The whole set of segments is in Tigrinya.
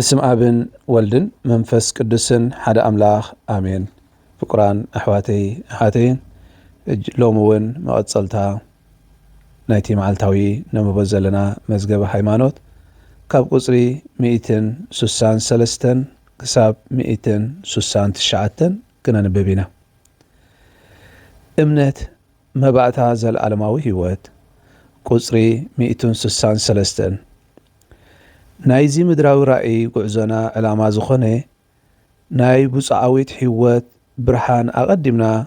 بسم آبن ولدن منفس قدسن حدا أملاخ آمين فقران أحواتي أحاتين لومون مقتصلتا نايتي معالتاوي نمبزلنا مزقب حيمانوت كاب قصري 163 كساب 169 كنا نببينا امنت مبعتها زل عالماوي هيوت قصري 163 نايزي مدراوي رأي قعزنا علامة زخوني ناي بصعاويت حيوات برحان أقدمنا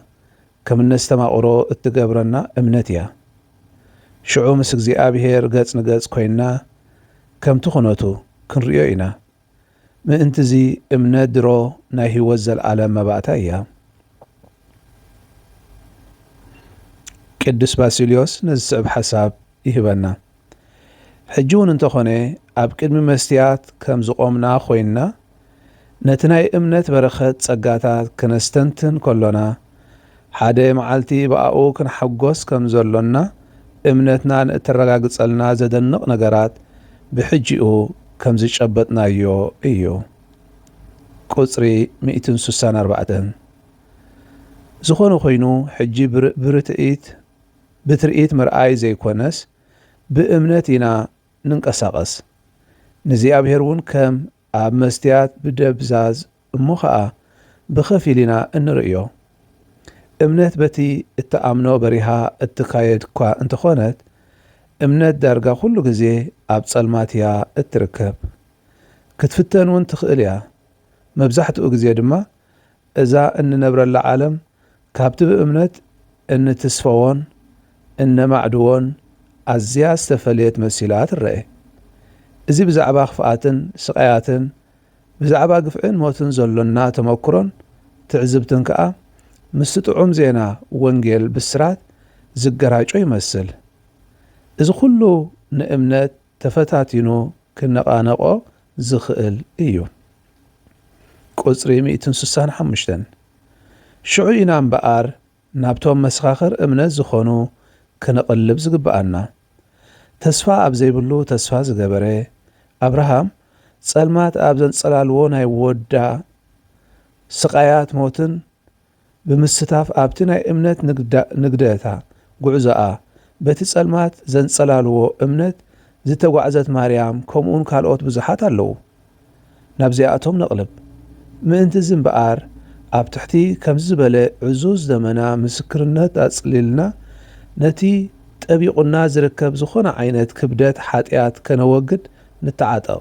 كمن نستماقرو اتقابرنا امنتيا شعو مسك زي آبهير قاц نقاц كوينا كم تخنوتو كنريوينا ما انتزي امنت درو ناي هيوزل على مبعتا ايا قدس باسيليوس نزسعب حساب يهبنا حجون انتخوني أب قدم مستيات كم زقومنا خوينا نتناي امنت برخت صقاتات كنستنتن كلنا حدا معالتي بقاو كنحقوس كم زلنا امنتنا نترغاغصلنا زدنق نغرات بحجيو كم زيشبطنا ايو قصري 164 زخونو خوينو حجي بترئيت مرآي زي كونس بامنتنا ننقساقس نزي أبهرون كم أب مستيات بدبزاز مخاء بخفيلنا النرئيو امنت بتي التأمنو بريها التقايد كوا انتخونت امنت دارقا كله جزي أب صلماتيا التركب كتفتن وانت خقليا مبزحت اجزي دما إذا ان نبر العالم كابتب امنت ان تسفون ان معدون أزيا استفليت مسيلات الرأي إذا بزعبا خفاتن سقياتن بزعبا قفعين موتن زلنا تمكرون تعزبتن كأ مستطعم زينا وانجيل بسرات زقراجو يمثل إذا كله نأمنت تفتاتينو كنقانقو زخئل إيو قصري 165 شعوينا بقار نابتوم مسخاخر امنت زخونو كنقلب زقبقنا تسفا أبزي بلو تسفا زقبري أبراهام صلمات أبزن صلالوون هاي ودا سقايات موتن بمستاف أبتنا امنت نقدتا قعزاء بتي صلمات زن صلالو امنت زيتا وعزت مريم كومون كالوت بزحات اللو نابزياتهم نقلب مانت زنبقار أبتحتي كم زبالي عزوز دمنا مسكرنات أصليلنا نتي طبيقنا زركب زخونه عينت كبدت حاتيات كنوجد نتعاطو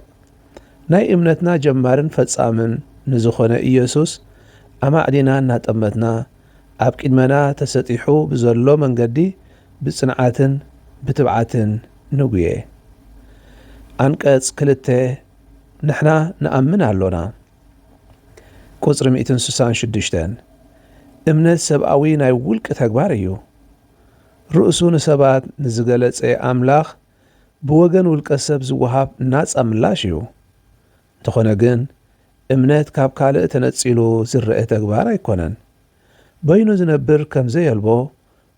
ناي امنتنا جمارن فصامن نزخونه ኢየሱስ አማዕዲና እናጠመትና ኣብ ቅድመና ተሰጢሑ ብዘሎ መንገዲ ብጽንዓትን ብትብዓትን ንጉየ አንቀጽ 2 ንሕና ነአምን ኣሎና ቁጽሪ 166 እምነት ሰብኣዊ ናይ ውልቂ ተግባር እዩ رؤسو نسبات نزغلت أملاخ بوغن والكسب زوهاب ناس أملاشيو تخونغن امنت كاب كالئ تنصيلو زرئ تغبار يكونن بينو زنبر كم زي يلبو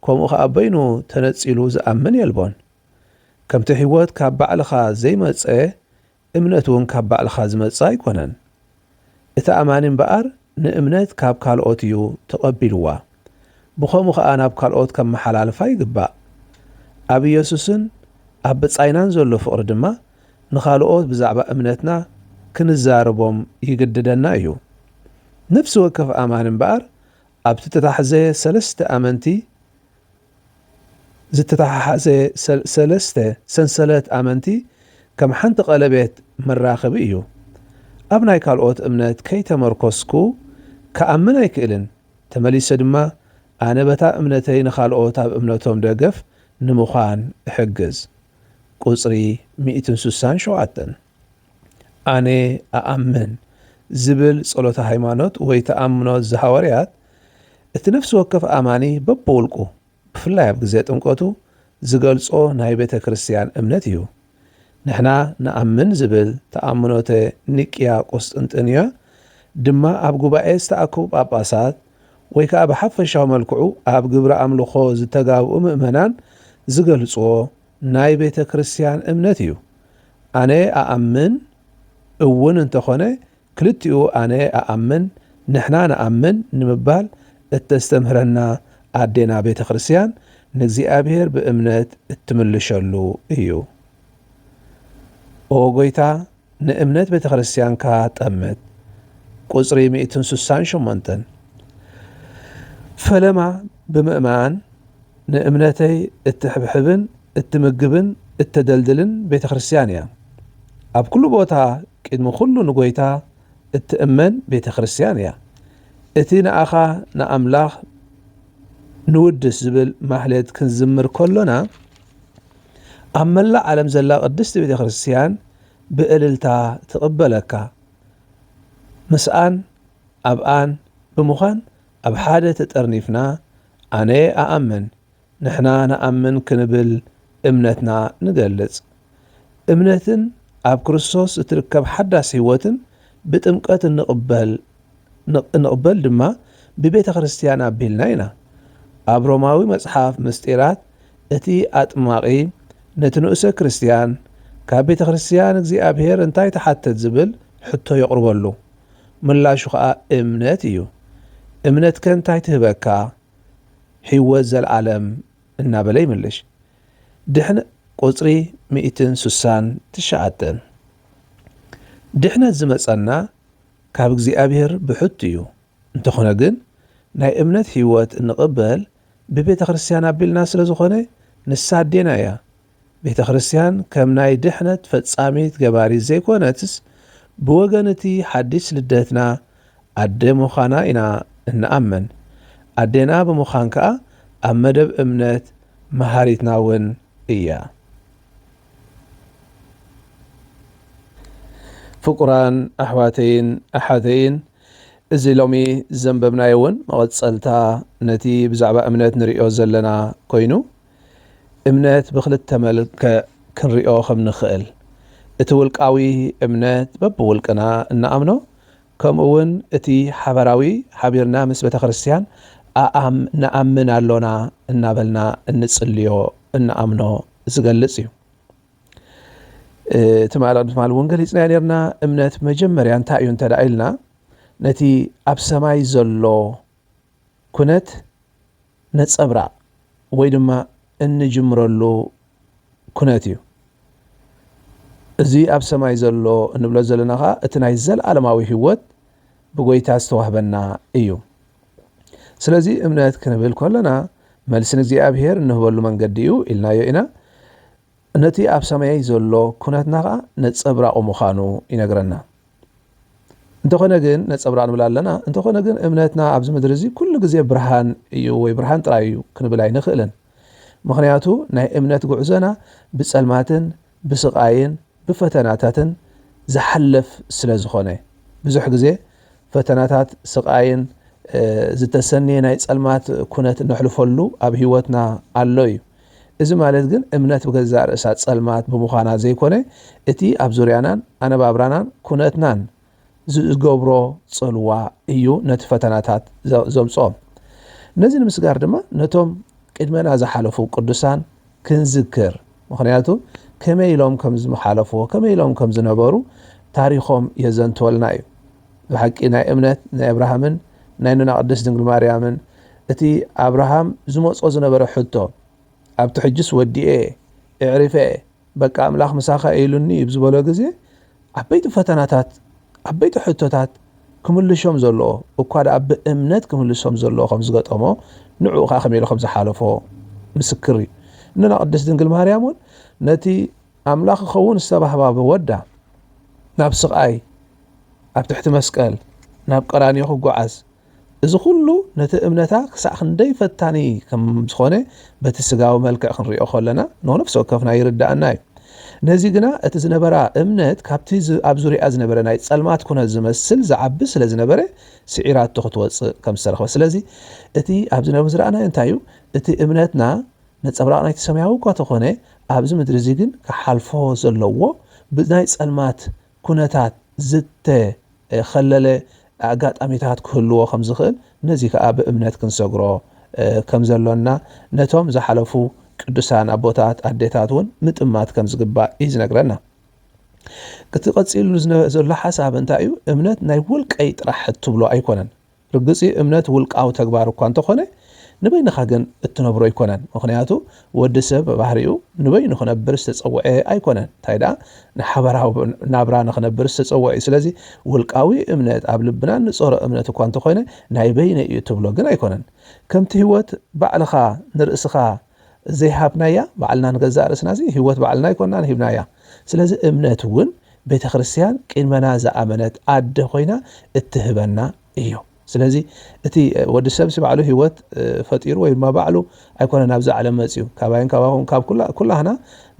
كم أخا بينو تنصيلو زأمن يلبون كم تحيوات كاب بعلخا زي مصئ امنتون كاب بعلخا زمصئ يكونن اتا أمانين بقر نامنت كاب كالؤتيو تقبلوا بخومو خانا بكالوت كم محلال فايقبا أبي يسوسن أب صاينان زلو فقر دما نخالوت بزعبا امنتنا كنزاربهم يقددنا ايو نفس وكف امان بار أب تتحزي سلسة امنتي زتتحزي سلسة سنسلات امنتي كم حنت قلبت مراخب ايو أبناي كالوت امنت كي تمركزكو كأمنا يكئلن تمليس دما أنا بتا امنتي نخالقوت أب امنتهم دقف نمخان حجز قصري 167 أنا أأمن زبل صلوة هيمانوت ويتأمنوا الزهوريات اتنفس وكف أماني ببولكو بفلاي بغزيت انقوتو زقلصو ناي بيت كريستيان امنتيو نحنا نأمن زبل تأمنوت نيكيا قسطنطينية دما أب قبائي استأكوب أباسات ويكا بحفشاو ملكعو أب قبر أملخو زتقاو مؤمنان زقلصو ناي بيت كريستيان امنتيو أنا أأمن እውን እንተኾነ ክልቲኡ ኣነ ኣኣምን ንሕና ንኣምን ንምባል እተስተምህረና ኣዴና ቤተ ክርስቲያን ንእግዚአብሔር ብእምነት እትምልሸሉ እዩ። ኦ ጎይታ ንእምነት ቤተ ክርስቲያንካ ጠምት። ቁጽሪ 168 ፈለማ ብምእማን ንእምነተይ እትሕብሕብን እትምግብን እተደልድልን ቤተ ክርስቲያን እያ። ኣብ ኩሉ ቦታ ቅድሚ ኩሉ ንጎይታ እትእመን ቤተ ክርስቲያን እያ። እቲ ንኣኻ ንኣምላኽ ንውድስ ዝብል ማህሌት ክንዝምር ከሎና ኣብ መላእ ዓለም ዘላ ቅድስቲ ቤተ ክርስቲያን ብእልልታ ትቕበለካ። ምስኣን ኣብኣን ብምዃን ኣብ ሓደ ተጠርኒፍና ኣነ ኣኣምን ንሕና ንኣምን ክንብል እምነትና ንገልጽ። እምነትን ኣብ ክርስቶስ እትርከብ ሓዳስ ህይወትን ብጥምቀት ንቕበል ድማ ብቤተ ክርስቲያን ኣቢልና ኢና። ኣብ ሮማዊ መጽሓፍ ምስጢራት እቲ ኣጥማቒ ነቲ ንእሰ ክርስቲያን ካብ ቤተ ክርስቲያን እግዚኣብሔር እንታይ ተሓተት ዝብል ሕቶ የቕርበሉ። ምላሹ ከዓ እምነት እዩ። እምነት ከንታይ ትህበካ? ሕይወት ዘለዓለም እናበለ ይምልሽ። ቁጽሪ 169 ድሕነት ዝመጸና ካብ እግዚኣብሔር ብሕቱ እዩ። እንተኾነ ግን ናይ እምነት ሕይወት እንቕበል ብቤተ ክርስቲያን ኣቢልና ስለ ዝኾነ ንሳዴና እያ። ቤተ ክርስቲያን ከም ናይ ድሕነት ፈጻሚት ገባሪት ዘይኮነትስ ብወገን እቲ ሓዲስ ልደትና ኣደ ምዃና ኢና እንኣምን። ኣዴና ብምዃን ከዓ ኣብ መደብ እምነት መሃሪትና እውን እያ። ፍቁራን ኣሕዋተይን ኣሓተይን እዚ ሎሚ ዘንበብናዮ እውን መቐጸልታ ነቲ ብዛዕባ እምነት ንሪኦ ዘለና ኮይኑ እምነት ብክልተ መልክዕ ክንሪኦ ከም ንኽእል እቲ ውልቃዊ እምነት በብውልቅና እናኣምኖ ከምኡ እውን እቲ ሓበራዊ ሓቢርና ምስ ቤተ ክርስቲያን ንኣምን ኣሎና እናበልና እንጽልዮ እናኣምኖ ዝገልጽ እዩ። እቲ ቅድሚ እውን ገሊጽና ነርና እምነት መጀመርያ እንታይ እዩ እንተዳ ኢልና ነቲ ኣብ ሰማይ ዘሎ ኩነት ነጸብራቕ ወይ ድማ እንጅምረሉ ኩነት እዩ። እዚ ኣብ ሰማይ ዘሎ እንብሎ ዘለና ከዓ እቲ ናይ ዘለዓለማዊ ህይወት ብጎይታ ዝተዋህበና እዩ። ስለዚ እምነት ክንብል ከለና መልስን እግዚኣብሔር እንህበሉ መንገዲ እዩ ኢልናዮ ኢና። ነቲ ኣብ ሰማይ ዘሎ ኩነትና ከዓ ነጸብራቑ ምዃኑ ይነግረና። እንተኾነ ግን ነጸብራቕ ንብል ኣለና። እንተኾነ ግን እምነትና ኣብዚ ምድሪ እዚ ኩሉ ግዜ ብርሃን እዩ ወይ ብርሃን ጥራይ እዩ ክንብል ኣይንኽእልን። ምክንያቱ ናይ እምነት ጉዕዞና ብጸልማትን ብስቃይን ብፈተናታትን ዝሓልፍ ስለ ዝኾነ ብዙሕ ግዜ ፈተናታት ስቃይን ዝተሰነየ ናይ ጸልማት ኩነት ነሕልፈሉ ኣብ ህይወትና ኣሎ እዩ። እዚ ማለት ግን እምነት ብገዛእ ርእሳ ጸልማት ብምዃና ዘይኮነ እቲ ኣብ ዙርያናን ኣነባብራናን ኩነትናን ዝገብሮ ጽልዋ እዩ ነቲ ፈተናታት ዘምጽኦም። ነዚ ንምስጋር ድማ ነቶም ቅድመና ዝሓለፉ ቅዱሳን ክንዝክር። ምክንያቱ ከመይ ኢሎም ከም ዝመሓለፉ ከመይ ኢሎም ከም ዝነበሩ ታሪኾም የዘንትወልና እዩ። ብሓቂ ናይ እምነት ናይ አብርሃምን ናይ ንና ቅድስት ድንግል ማርያምን እቲ አብርሃም ዝመጾ ዝነበረ ሕቶ ኣብቲ ሕጅስ ወዲኤ እዕሪፈ በቃ ኣምላኽ ምሳኻ ኢሉኒ ብዝበሎ ግዜ ዓበይቲ ፈተናታት ዓበይቲ ሕቶታት ክምልሾም ዘለዎ እኳ ደኣ ብእምነት ክምልሾም ዘለዎ ከም ዝገጠሞ ንዑ ኻ ከመይ ኢሉ ከም ዝሓለፎ ምስክር እዩ። ንና ቅድስት ድንግል ማርያም እውን ነቲ ኣምላኽ ክኸውን ዝተባህባ ብወዳ ናብ ስቃይ ኣብ ትሕቲ መስቀል ናብ ቀራንዮ ክጓዓዝ እዚ ኩሉ ነቲ እምነታ ክሳዕ ክንደይ ፈታኒ ከም ዝኾነ በቲ ስጋዊ መልክዕ ክንሪኦ ከለና ነፍሲ ወከፍና ይርዳእና እዩ። ነዚ ግና እቲ ዝነበራ እምነት ካብቲ ኣብ ዙርያ ዝነበረ ናይ ጸልማት ኩነት ዝመስል ዝዓቢ ስለ ዝነበረ ስዒራቶ ክትወፅእ ከም ዝተረኸበ ስለዚ እቲ ኣብዚ ነብዚ ዝረኣና እንታይ እዩ እቲ እምነትና ነጸብራቕ ናይቲ ሰማያዊ እኳ ተኾነ ኣብዚ ምድሪ እዚ ግን ክሓልፎ ዘለዎ ብናይ ጸልማት ኩነታት ዝተኸለለ ኣጋጣሚታት ክህልዎ ከም ዝኽእል ነዚ ከዓ ብእምነት ክንሰግሮ ከም ዘሎና ነቶም ዝሓለፉ ቅዱሳን ኣቦታት ኣዴታት እውን ምጥማት ከም ዝግባእ እዩ ዝነግረና። ክትቀጽሉ ዘሎ ሓሳብ እንታይ እዩ እምነት ናይ ውልቀይ ጥራሕ እትብሎ ኣይኮነን ርግጽ እምነት ውልቃዊ ተግባር እኳ እንተኾነ ንበይንኻ ግን እትነብሮ ኣይኮነን ምክንያቱ ወዲ ሰብ ባህሪኡ ንበይኑ ክነብር ዝተጸውዐ ኣይኮነን ታይዳ ንሓበራዊ ናብራ ንኽነብር ዝተጸውዐ ስለዚ ውልቃዊ እምነት ኣብ ልብና ንጾሮ እምነት እኳ እንተኾነ ናይ በይነ እዩ እትብሎ ግን ኣይኮነን ከምቲ ህይወት ባዕልኻ ንርእስኻ ዘይሃብናያ ባዕልና ንገዛእ ርእስና ህይወት ባዕልና ይኮንና ንሂብናያ ስለዚ እምነት እውን ቤተ ክርስቲያን ቅድመና ዝኣመነት ኣደ ኮይና እትህበና እዩ ስለዚ እቲ ወዲ ሰብ ባዕሉ ህይወት ፈጢሩ ወይ ድማ ባዕሉ ኣይኮነ ናብዛ ዓለም መጽዩ ካባይን ካባሁን ካብ ኩላህና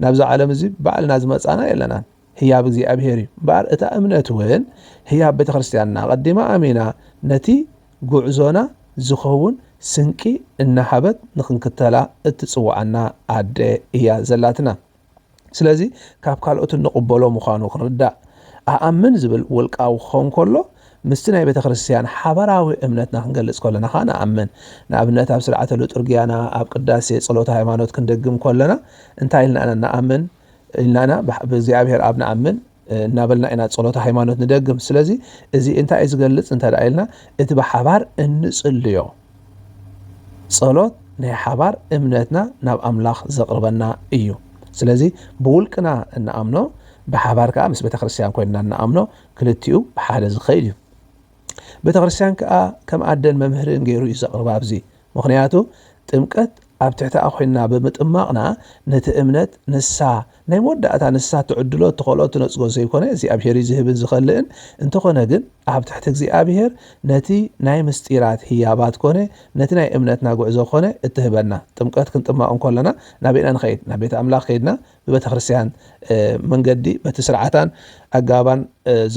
ናብዛ ዓለም እዚ ባዕልና ዝመጻና የለና ህያብ እግዚአብሔር እዩ ባር እታ እምነት እውን ህያብ ቤተ ክርስቲያንና ቀዲማ ኣሚና ነቲ ጉዕዞና ዝኸውን ስንቂ እናሃበት ንክንክተላ እትጽዋዓና ኣደ እያ ዘላትና ስለዚ ካብ ካልኦት ንቕበሎ ምዃኑ ክንርዳእ ኣኣምን ዝብል ውልቃዊ ክኸውን ከሎ ምስቲ ናይ ቤተ ክርስቲያን ሓበራዊ እምነትና ክንገልጽ ከለና ኸ ንኣምን ንኣብነት ኣብ ስርዓተ ሊጡርግያና ኣብ ቅዳሴ ጸሎተ ሃይማኖት ክንደግም ከለና እንታይ ኢልና ንኣምን ኢልና ብእግዚአብሔር ኣብ ንኣምን እናበልና ኢና ጸሎተ ሃይማኖት ንደግም ስለዚ እዚ እንታይ እዩ ዝገልጽ እንታይ ኢልና እቲ ብሓባር እንጽልዮ ጸሎት ናይ ሓባር እምነትና ናብ ኣምላኽ ዘቕርበና እዩ ስለዚ ብውልቅና እንኣምኖ ብሓባር ከዓ ምስ ቤተ ክርስቲያን ኮይንና እንኣምኖ ክልቲኡ ብሓደ ዝኸይድ እዩ ቤተ ክርስቲያን ከዓ ከም ኣደን መምህርን ገይሩ እዩ ዘቕርባ ኣብዚ ምክንያቱ ጥምቀት ኣብ ትሕቲ ኮይንና ብምጥማቕና ነቲ እምነት ንሳ ናይ መወዳእታ ንሳ ትዕድሎ ትኸሎ ትነጽጎ ዘይኮነ እግዚኣብሔር ዝህብን ዝኸልእን እንተኾነ ግን ኣብ ትሕቲ እግዚኣብሔር ነቲ ናይ ምስጢራት ህያባት ኮነ ነቲ ናይ እምነትና ጉዕዞ ኮነ እትህበና ጥምቀት ክንጥማቕ እንከለና ናቤና ንኸይድ ናብ ቤተ ኣምላኽ ከይድና ብቤተ ክርስቲያን መንገዲ በቲ ስርዓታን ኣጋባን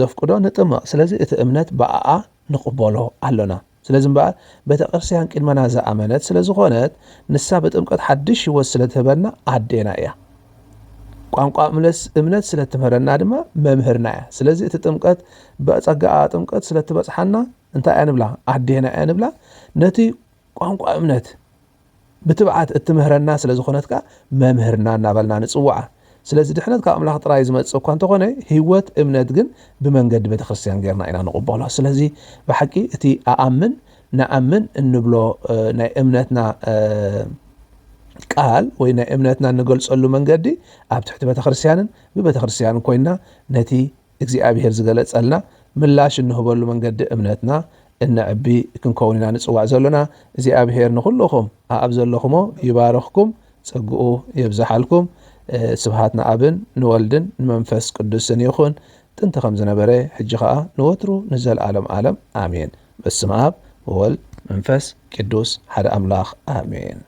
ዘፍቅዶ ንጥማቕ ስለዚ እቲ እምነት በኣኣ ንቕበሎ ኣለና ስለዚ እምበኣር ቤተ ክርስቲያን ቅድመና ዝኣመነት ስለዝኾነት ንሳ በጥምቀት ሓድሽ ህይወት ስለትህበና ኣዴና እያ ቋንቋ እምነት ስለትምህረና ድማ መምህርና እያ ስለዚ እቲ ጥምቀት በጸጋኣ ጥምቀት ስለትበጽሓና እንታይ እያ ንብላ ኣዴና እያ ንብላ ነቲ ቋንቋ እምነት ብትብዓት እትምህረና ስለዝኾነት ከዓ መምህርና እናበልና ንጽዋዓ ስለዚ ድሕነት ካብ ኣምላኽ ጥራይ ዝመጽእ እኳ እንተኾነ ህይወት እምነት ግን ብመንገዲ ቤተ ክርስቲያን ጌርና ኢና ንቕበሎ ስለዚ ብሓቂ እቲ ኣኣምን ንኣምን እንብሎ ናይ እምነትና ቃል ወይ ናይ እምነትና ንገልጸሉ መንገዲ ኣብ ትሕቲ ቤተ ክርስቲያንን ብቤተ ክርስቲያንን ኮይንና ነቲ እግዚአብሔር ዝገለጸልና ምላሽ እንህበሉ መንገዲ እምነትና እንዕቢ ክንከውን ኢና ንጽዋዕ ዘለና እግዚአብሔር ንኹልኹም ኣብ ዘለኹሞ ይባረኽኩም ጸግኡ የብዛሓልኩም ስብሃት ንኣብን ንወልድን ንመንፈስ ቅዱስን ይኹን ጥንቲ ከም ዝነበረ ሕጂ ከዓ ንወትሩ ንዘለዓለም ዓለም ኣሜን በስመ አብ ወወልድ መንፈስ ቅዱስ ሓደ ኣምላኽ ኣሜን